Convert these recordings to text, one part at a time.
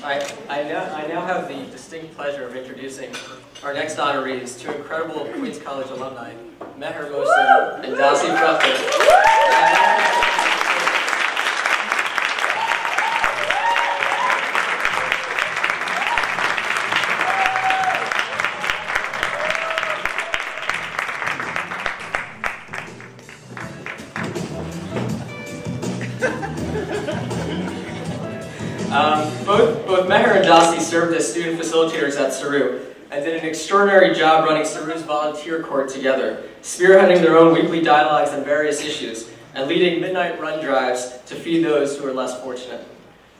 I now have the distinct pleasure of introducing our next honorees, two incredible Queens College alumni, Mohsin and Dasi Fruchter. Both Meher and Dasi served as student facilitators at CERRU and did an extraordinary job running CERRU's volunteer court together, spearheading their own weekly dialogues on various issues and leading midnight run drives to feed those who are less fortunate.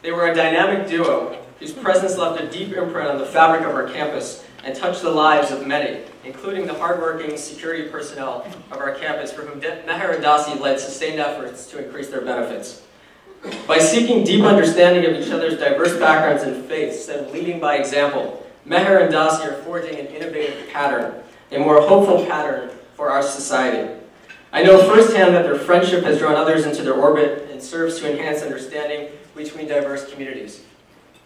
They were a dynamic duo whose presence left a deep imprint on the fabric of our campus and touched the lives of many, including the hardworking security personnel of our campus for whom Meher and Dasi led sustained efforts to increase their benefits. By seeking deep understanding of each other's diverse backgrounds and faiths and leading by example, Meher and Dasi are forging an innovative pattern, a more hopeful pattern for our society. I know firsthand that their friendship has drawn others into their orbit and serves to enhance understanding between diverse communities.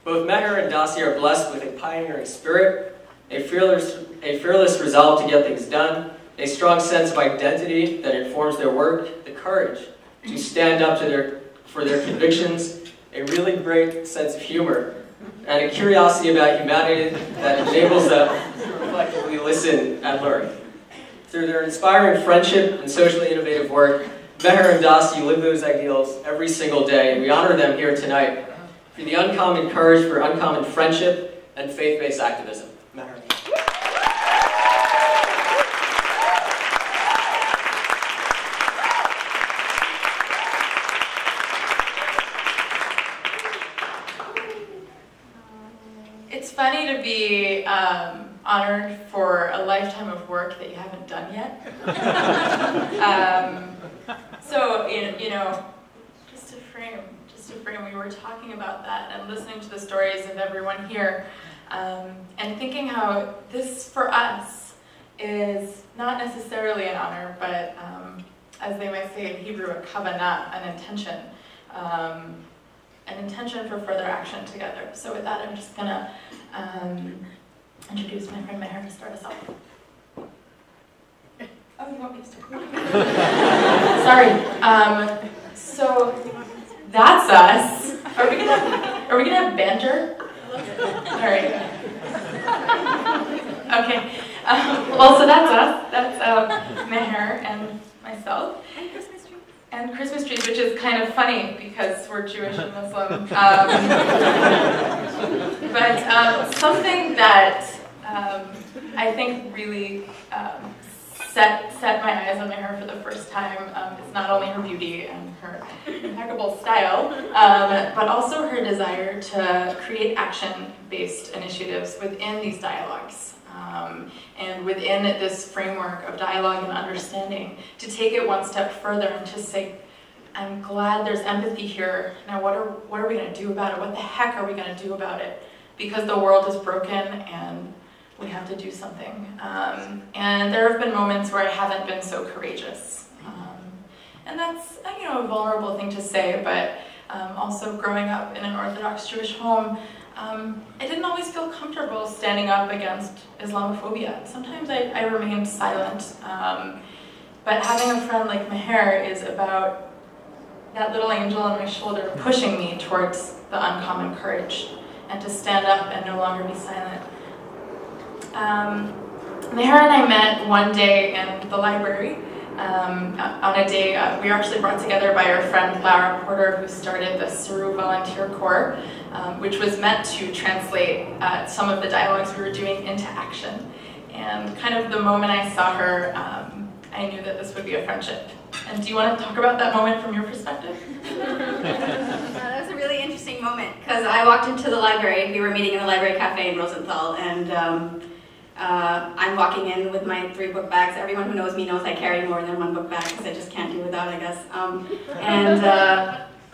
Both Meher and Dasi are blessed with a pioneering spirit, a fearless resolve to get things done, a strong sense of identity that informs their work, the courage to stand up to for their convictions, a really great sense of humor, and a curiosity about humanity that enables them to reflectively listen and learn. Through their inspiring friendship and socially innovative work, Meher and Dasi live those ideals every single day, and we honor them here tonight for the uncommon courage for uncommon friendship and faith-based activism. Meher. It's funny to be honored for a lifetime of work that you haven't done yet. So, you know, just to frame, we were talking about that and listening to the stories of everyone here, and thinking how this, for us, is not necessarily an honor, but as they might say in Hebrew, a kavanah, an intention for further action together. So with that, I'm just going to introduce my friend Meher to start us off. Oh, you want me to start? Sorry. So that's us. Are we gonna have banter? All right. Okay. Well, so that's us. That's Meher and myself. And Christmas trees, which is kind of funny because we're Jewish and Muslim. But something that I think really set my eyes on Meher for the first time is not only her beauty and her impeccable style, but also her desire to create action-based initiatives within these dialogues. And within this framework of dialogue and understanding, to take it one step further and to say, I'm glad there's empathy here. Now what are we going to do about it? What the heck are we going to do about it? Because the world is broken and we have to do something. And there have been moments where I haven't been so courageous. And that's a vulnerable thing to say, but also growing up in an Orthodox Jewish home, I didn't always feel comfortable standing up against Islamophobia. Sometimes I remained silent. But having a friend like Meher is about that little angel on my shoulder pushing me towards the uncommon courage and to stand up and no longer be silent. Meher and I met one day in the library. On a day we were actually brought together by our friend Laura Porter, who started the CERRU Volunteer Corps, which was meant to translate some of the dialogues we were doing into action. And kind of the moment I saw her, I knew that this would be a friendship. And do you want to talk about that moment from your perspective? That was a really interesting moment, because I walked into the library. We were meeting in the library cafe in Rosenthal, and I'm walking in with my 3 book bags. Everyone who knows me knows I carry more than 1 book bag, because I just can't do without, I guess.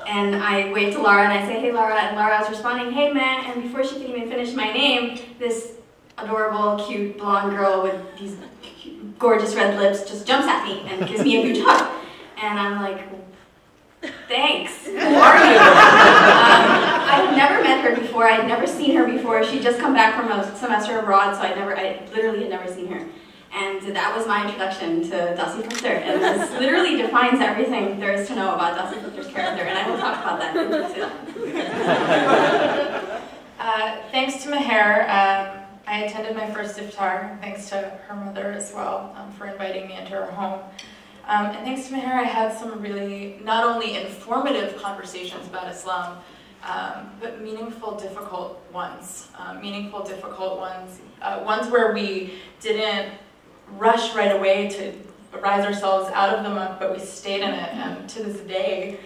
And I wave to Laura and I say, hey Laura, and Laura was responding, hey man, and before she could even finish my name, this adorable, cute, blonde girl with these gorgeous red lips just jumps at me and gives me a huge hug. And I'm like, thanks, who are you? I've never met her before. before. I'd never seen her before. She'd just come back from a semester abroad, so I literally had never seen her. And that was my introduction to Dasi Fruchter, and this literally defines everything there is to know about Dasi Fruchter's character, and I will talk about that in detail. Thanks to Meher, I attended my first iftar, thanks to her mother as well for inviting me into her home. And thanks to Meher, I had some really not only informative conversations about Islam, but meaningful, difficult ones. Ones where we didn't rush right away to rise ourselves out of the muck, but we stayed in it. And to this day,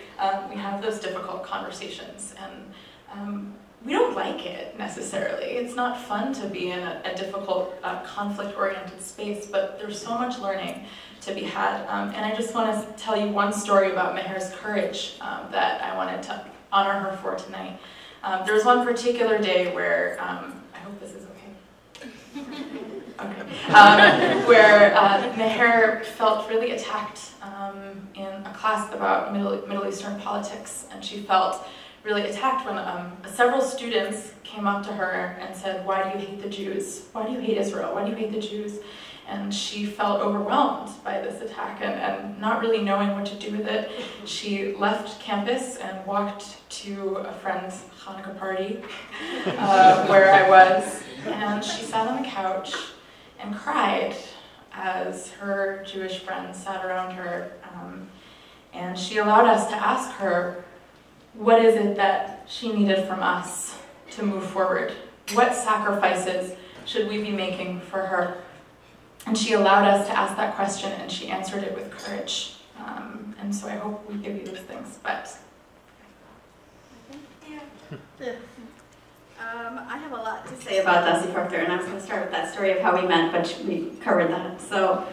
we have those difficult conversations. And we don't like it necessarily. It's not fun to be in a difficult, conflict-oriented space, but there's so much learning to be had. And I just want to tell you one story about Meher's courage that I wanted to honor her for tonight. There was one particular day where, I hope this is okay. Okay. Where Meher felt really attacked in a class about Middle Eastern politics, and she felt really attacked when several students came up to her and said, "Why do you hate the Jews? Why do you hate Israel? Why do you hate the Jews?" And she felt overwhelmed by this attack, and not really knowing what to do with it, she left campus and walked to a friend's Hanukkah party where I was, and she sat on the couch and cried as her Jewish friends sat around her, and she allowed us to ask her, what is it that she needed from us to move forward? What sacrifices should we be making for her? And she allowed us to ask that question, and she answered it with courage. And so I hope we give you those things. But I have a lot to say about Dasi Fruchter, and I was going to start with that story of how we met, but we covered that. So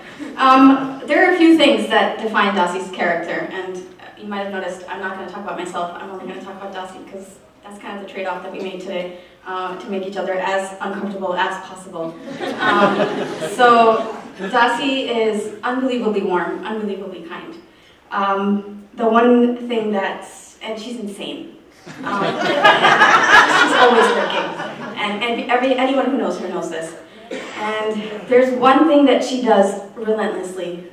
there are a few things that define Dasi's character, and you might have noticed I'm not going to talk about myself. I'm only going to talk about Dasi, because that's kind of the trade-off that we made today, to make each other as uncomfortable as possible. So Dasi is unbelievably warm, unbelievably kind. The one thing and she's insane. She's always working, and anyone who knows her knows this. And there's one thing that she does relentlessly,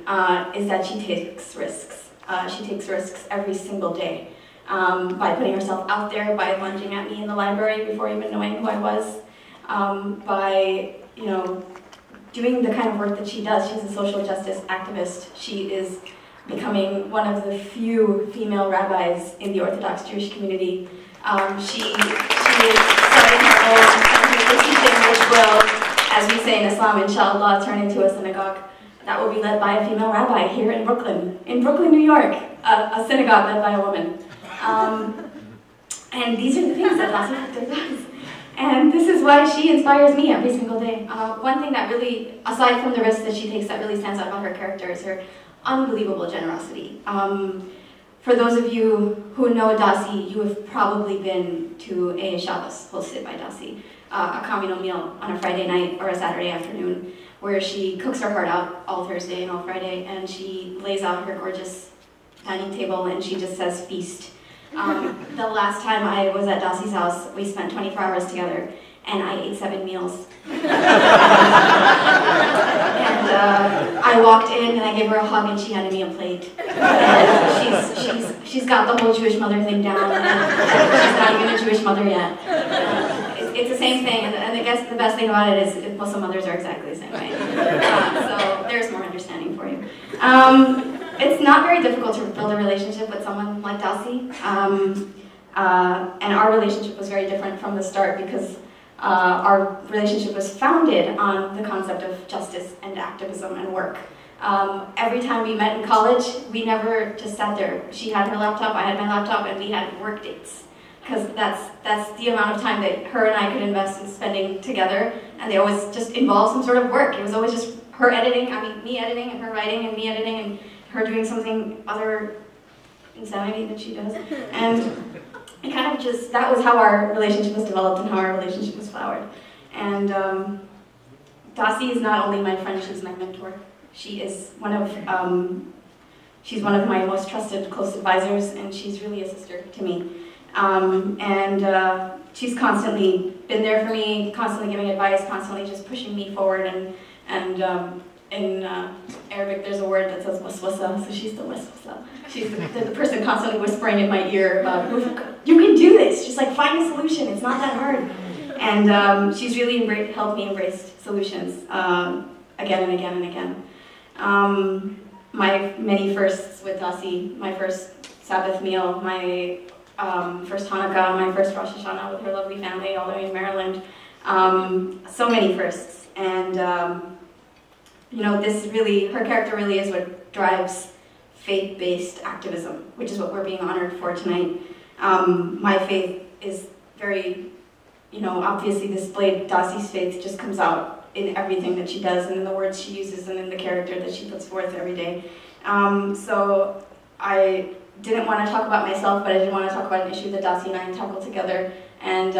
is that she takes risks. She takes risks every single day, by putting herself out there, by lunging at me in the library before even knowing who I was, by doing the kind of work that she does. She's a social justice activist. She is becoming one of the few female rabbis in the Orthodox Jewish community. She is starting her own teaching, which will, as we say in Islam, inshallah, turn into a synagogue. That will be led by a female rabbi here in Brooklyn, New York, a synagogue led by a woman. And these are the things that Dasi Fruchter does. And this is why she inspires me every single day. One thing that really, aside from the risks that she takes, that really stands out about her character is her unbelievable generosity. For those of you who know Dasi, you have probably been to a Shabbos hosted by Dasi, a communal meal on a Friday night or a Saturday afternoon, where she cooks her heart out all Thursday and all Friday, and she lays out her gorgeous dining table and she just says feast. The last time I was at Dasi's house, we spent 24 hours together, and I ate 7 meals. And I walked in and I gave her a hug and she handed me a plate. And she's got the whole Jewish mother thing down, and she's not even a Jewish mother yet. It's the same thing, and I guess the best thing about it is Muslim mothers are exactly the same way. So there's more understanding for you. It's not very difficult to build a relationship with someone like Dasi, and our relationship was very different from the start because our relationship was founded on the concept of justice and activism and work. Every time we met in college, we never just sat there. She had her laptop, I had my laptop, and we had work dates. Because that's the amount of time that her and I could invest in spending together, and they always just involved some sort of work. It was always just her editing, me editing, and her writing, and me editing, and her doing something other insanity that she does. And it kind of just, that was how our relationship was developed and how our relationship was flowered. And Dasi is not only my friend, she's my mentor. She is she's one of my most trusted, close advisors, and she's really a sister to me. She's constantly been there for me, constantly giving advice, constantly just pushing me forward. And in Arabic, there's a word that says waswasa, so she's the waswasa. She's the person constantly whispering in my ear about, you can do this, just like find a solution, it's not that hard. And she's really helped me embrace solutions again and again and again. My many firsts with Dasi, my first Sabbath meal, my first Hanukkah, my first Rosh Hashanah with her lovely family all the way in Maryland. So many firsts. And you know, her character really is what drives faith-based activism, which is what we're being honored for tonight. My faith is very, you know, obviously displayed. Dasi's faith just comes out in everything that she does and in the words she uses and in the character that she puts forth every day. So I didn't want to talk about myself, but I did want to talk about an issue that Dasi and I tackled together, and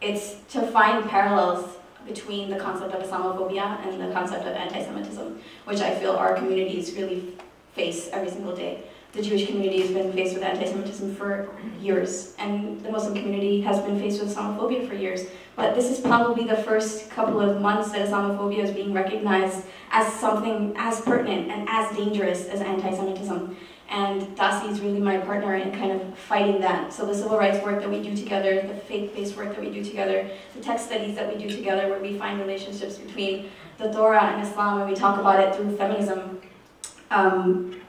it's to find parallels between the concept of Islamophobia and the concept of anti-Semitism, which I feel our communities really face every single day. The Jewish community has been faced with anti-Semitism for years, and the Muslim community has been faced with Islamophobia for years. But this is probably the first couple of months that Islamophobia is being recognized as something as pertinent and as dangerous as anti-Semitism. And Dasi is really my partner in kind of fighting that. So the civil rights work that we do together, the faith-based work that we do together, the text studies that we do together where we find relationships between the Torah and Islam and we talk about it through feminism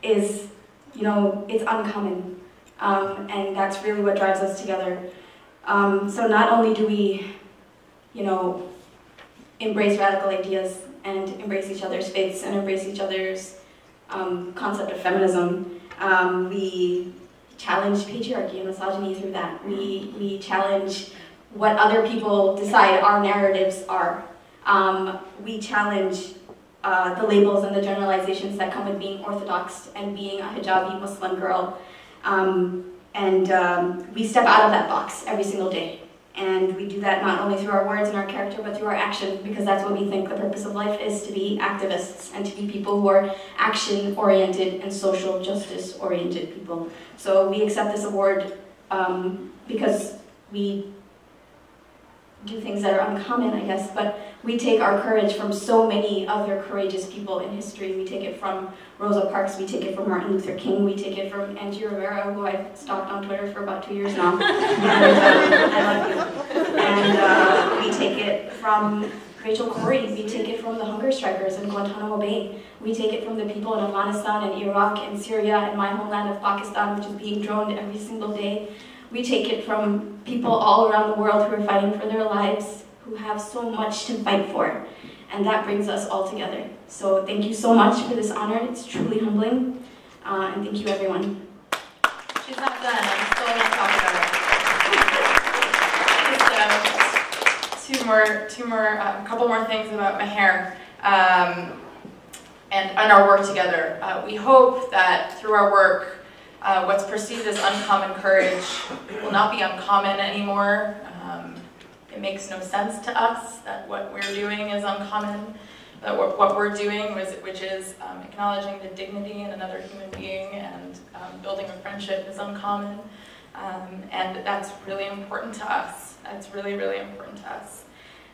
is, you know, it's uncommon. And that's really what drives us together. So not only do we, you know, embrace radical ideas and embrace each other's faiths and embrace each other's concept of feminism, we challenge patriarchy and misogyny through that. We challenge what other people decide our narratives are. We challenge the labels and the generalizations that come with being Orthodox and being a hijabi Muslim girl. We step out of that box every single day. And we do that not only through our words and our character, but through our action, because that's what we think the purpose of life is, to be activists and to be people who are action-oriented and social justice-oriented people. So we accept this award because we do things that are uncommon, I guess, but we take our courage from so many other courageous people in history. We take it from Rosa Parks, we take it from Martin Luther King, we take it from Angie Rivera, who I've stalked on Twitter for about 2 years now. And I love you. And we take it from Rachel Corrie, we take it from the hunger strikers in Guantanamo Bay. We take it from the people in Afghanistan and Iraq and Syria and my homeland of Pakistan, which is being droned every single day. We take it from people all around the world who are fighting for their lives, who have so much to fight for. And that brings us all together. So thank you so much for this honor. It's truly humbling. And thank you, everyone. She's not done. I'm still going to talk about it. A couple more things about Meher and our work together. We hope that through our work, what's perceived as uncommon courage will not be uncommon anymore. It makes no sense to us that what we're doing is uncommon, but what we're doing, which is acknowledging the dignity in another human being and building a friendship, is uncommon. And that's really important to us. That's really, really important to us.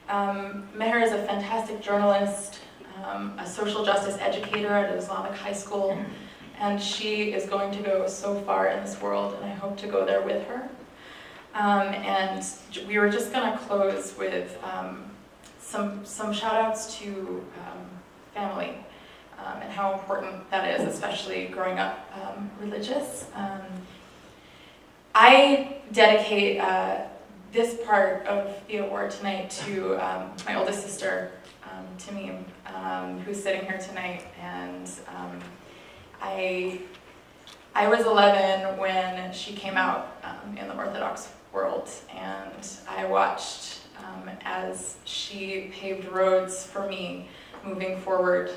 Meher is a fantastic journalist, a social justice educator at an Islamic high school, and she is going to go so far in this world, and I hope to go there with her. And we were just going to close with some shout-outs to family and how important that is, especially growing up religious. I dedicate this part of the award tonight to my oldest sister, Tamim, who's sitting here tonight. And I was 11 when she came out in the Orthodox world, and I watched as she paved roads for me moving forward.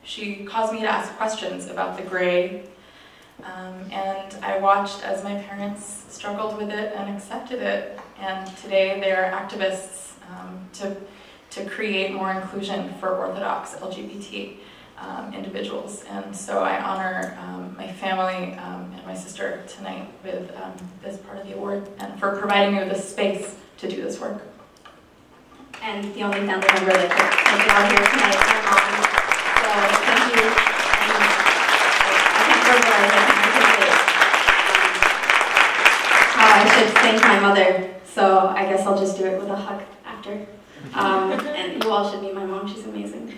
She caused me to ask questions about the gray, and I watched as my parents struggled with it and accepted it, and today they are activists to create more inclusion for Orthodox LGBT individuals. And so I honor my family and my sister tonight with this part of the award, and for providing me with the space to do this work. And the only family member that could make it out here tonight, my mom. So thank you. And I can't verbalize it, and I should thank my mother. So I guess I'll just do it with a hug after. And you all should meet my mom. She's amazing.